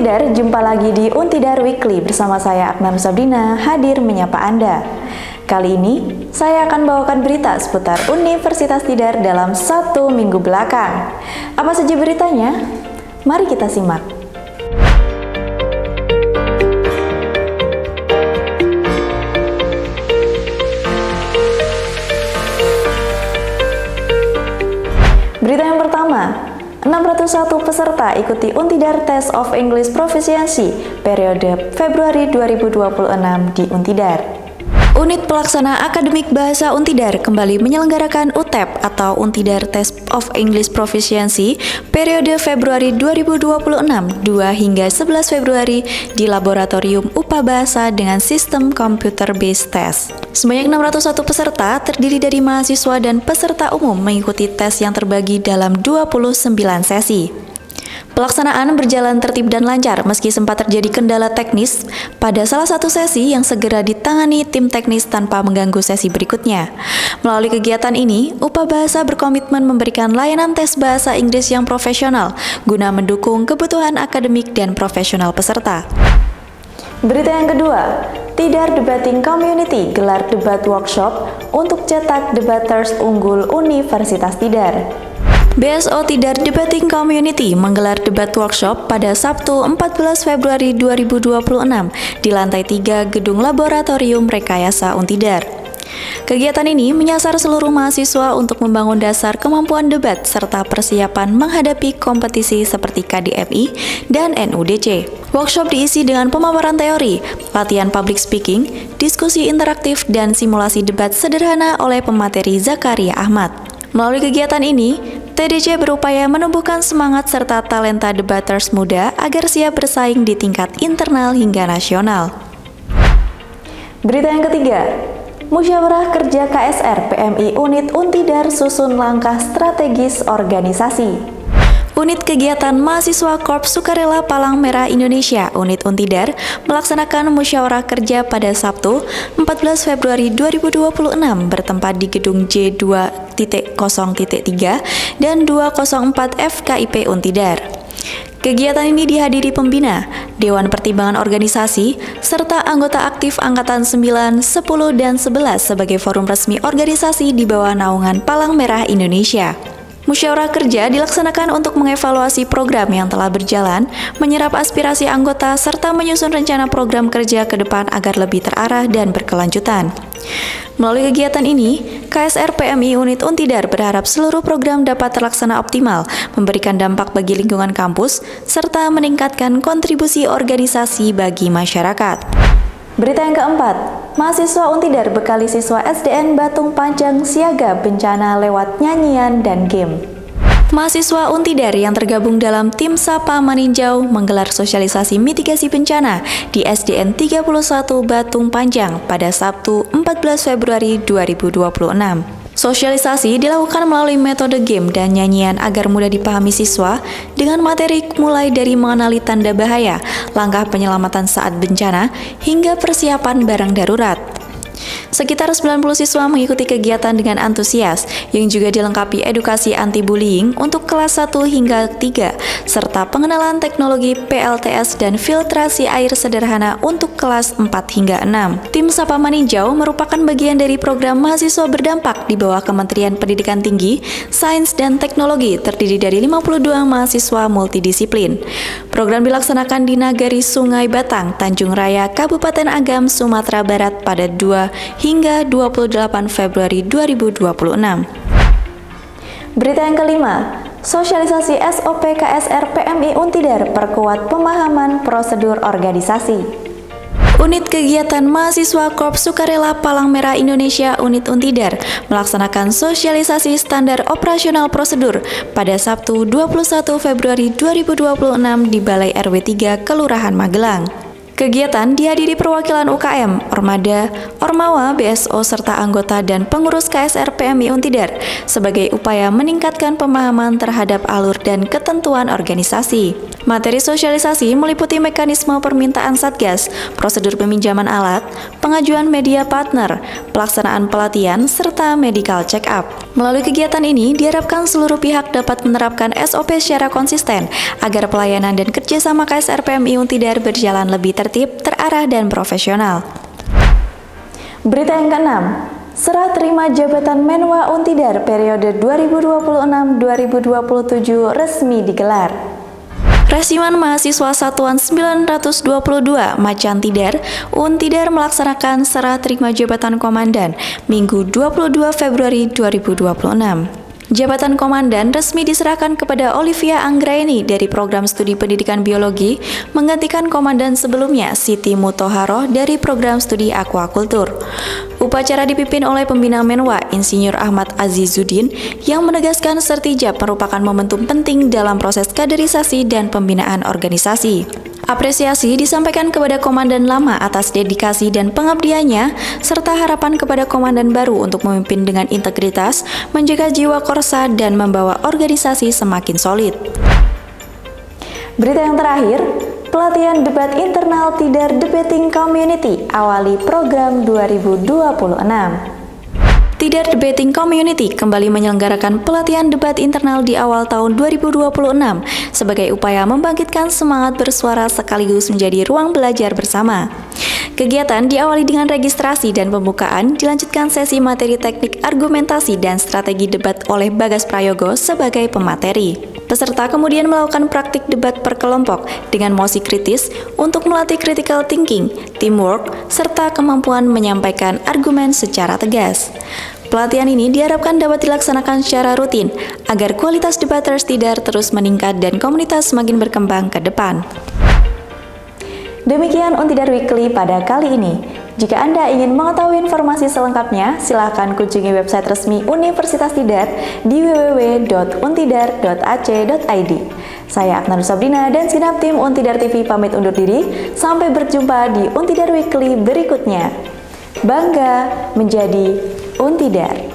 Untidar, jumpa lagi di Untidar Weekly bersama saya Akmal Sabdina hadir menyapa Anda. Kali ini, saya akan bawakan berita seputar Universitas Tidar dalam 1 minggu belakang. Apa saja beritanya? Mari kita simak. Berita yang pertama, 601 peserta ikuti Untidar Test of English Proficiency periode Februari 2026 di Untidar. Unit Pelaksana Akademik Bahasa Untidar kembali menyelenggarakan UTEP atau Untidar Test of English Proficiency periode Februari 2026 2 hingga 11 Februari di Laboratorium UPA Bahasa dengan sistem computer-based test. Sebanyak 601 peserta terdiri dari mahasiswa dan peserta umum mengikuti tes yang terbagi dalam 29 sesi. Pelaksanaan berjalan tertib dan lancar meski sempat terjadi kendala teknis pada salah satu sesi yang segera ditangani tim teknis tanpa mengganggu sesi berikutnya. Melalui kegiatan ini, UPA Bahasa berkomitmen memberikan layanan tes bahasa Inggris yang profesional guna mendukung kebutuhan akademik dan profesional peserta. Berita yang kedua, Tidar Debating Community gelar debat workshop untuk cetak debaters unggul Universitas Tidar. BSO Tidar Debating Community menggelar debat workshop pada Sabtu 14 Februari 2026 di lantai 3 Gedung Laboratorium Rekayasa Untidar. Kegiatan ini menyasar seluruh mahasiswa untuk membangun dasar kemampuan debat serta persiapan menghadapi kompetisi seperti KDFI dan NUDC. Workshop diisi dengan pemaparan teori, latihan public speaking, diskusi interaktif, dan simulasi debat sederhana oleh pemateri Zakaria Ahmad. Melalui kegiatan ini, TDC berupaya menumbuhkan semangat serta talenta debaters muda agar siap bersaing di tingkat internal hingga nasional. Berita yang ketiga, Musyawarah Kerja KSR PMI Unit Untidar susun langkah strategis organisasi. Unit Kegiatan Mahasiswa Korps Sukarela Palang Merah Indonesia Unit Untidar melaksanakan musyawarah kerja pada Sabtu 14 Februari 2026 bertempat di gedung J2.0.3 dan 204 FKIP Untidar. Kegiatan ini dihadiri pembina, Dewan Pertimbangan Organisasi, serta anggota aktif Angkatan 9, 10, dan 11 sebagai forum resmi organisasi di bawah naungan Palang Merah Indonesia. Musyawarah kerja dilaksanakan untuk mengevaluasi program yang telah berjalan, menyerap aspirasi anggota, serta menyusun rencana program kerja ke depan agar lebih terarah dan berkelanjutan. Melalui kegiatan ini, KSR PMI Unit Untidar berharap seluruh program dapat terlaksana optimal, memberikan dampak bagi lingkungan kampus, serta meningkatkan kontribusi organisasi bagi masyarakat. Berita yang keempat, mahasiswa Untidar bekali siswa SDN Batung Panjang siaga bencana lewat nyanyian dan game. Mahasiswa Untidar yang tergabung dalam tim Sapa Maninjau menggelar sosialisasi mitigasi bencana di SDN 31 Batung Panjang pada Sabtu 14 Februari 2026. Sosialisasi dilakukan melalui metode game dan nyanyian agar mudah dipahami siswa dengan materi mulai dari mengenali tanda bahaya, langkah penyelamatan saat bencana, hingga persiapan barang darurat. Sekitar 90 siswa mengikuti kegiatan dengan antusias, yang juga dilengkapi edukasi anti-bullying untuk kelas 1 hingga 3, serta pengenalan teknologi PLTS dan filtrasi air sederhana untuk kelas 4 hingga 6. Tim Sapa Maninjau merupakan bagian dari program mahasiswa berdampak di bawah Kementerian Pendidikan Tinggi, Sains dan Teknologi terdiri dari 52 mahasiswa multidisiplin. Program dilaksanakan di Nagari Sungai Batang, Tanjung Raya, Kabupaten Agam, Sumatera Barat pada 2 hingga 28 Februari 2026. Berita yang kelima, sosialisasi SOP KSR PMI Untidar perkuat pemahaman prosedur organisasi. Unit Kegiatan Mahasiswa Korps Sukarela Palang Merah Indonesia Unit Untidar melaksanakan sosialisasi standar operasional prosedur pada Sabtu 21 Februari 2026 di Balai RW 3 Kelurahan Magelang. Kegiatan dihadiri perwakilan UKM, Ormada, Ormawa, BSO, serta anggota dan pengurus KSR PMI Untidar sebagai upaya meningkatkan pemahaman terhadap alur dan ketentuan organisasi. Materi sosialisasi meliputi mekanisme permintaan Satgas, prosedur peminjaman alat, pengajuan media partner, pelaksanaan pelatihan, serta medical check-up. Melalui kegiatan ini, diharapkan seluruh pihak dapat menerapkan SOP secara konsisten agar pelayanan dan kerjasama KSRPMI Untidar berjalan lebih tertib, terarah, dan profesional. Berita yang keenam, serah terima jabatan Menwa Untidar periode 2026-2027 resmi digelar. Resiman Mahasiswa Satuan 922 Macan Tidar, Untidar melaksanakan serah terima jabatan komandan Minggu 22 Februari 2026. Jabatan komandan resmi diserahkan kepada Olivia Anggraeni dari Program Studi Pendidikan Biologi, menggantikan komandan sebelumnya Siti Muttoharoh dari Program Studi Aquakultur. Upacara dipimpin oleh pembina Menwa, Insinyur Ahmad Azizuddin, yang menegaskan sertijab merupakan momentum penting dalam proses kaderisasi dan pembinaan organisasi. Apresiasi disampaikan kepada komandan lama atas dedikasi dan pengabdiannya, serta harapan kepada komandan baru untuk memimpin dengan integritas, menjaga jiwa korsa, dan membawa organisasi semakin solid. Berita yang terakhir, pelatihan debat internal Tidar Debating Community awali program 2026. Tidar Debating Community kembali menyelenggarakan pelatihan debat internal di awal tahun 2026 sebagai upaya membangkitkan semangat bersuara sekaligus menjadi ruang belajar bersama. Kegiatan diawali dengan registrasi dan pembukaan, dilanjutkan sesi materi teknik argumentasi dan strategi debat oleh Bagas Prayogo sebagai pemateri. Peserta kemudian melakukan praktik debat per kelompok dengan mosi kritis untuk melatih critical thinking, teamwork, serta kemampuan menyampaikan argumen secara tegas. Pelatihan ini diharapkan dapat dilaksanakan secara rutin agar kualitas debaters Tidar terus meningkat dan komunitas semakin berkembang ke depan. Demikian Untidar Weekly pada kali ini. Jika Anda ingin mengetahui informasi selengkapnya, silakan kunjungi website resmi Universitas Tidar di www.untidar.ac.id. Saya Aknar Sabrina dan segenap tim Untidar TV pamit undur diri. Sampai berjumpa di Untidar Weekly berikutnya. Bangga menjadi Untidar.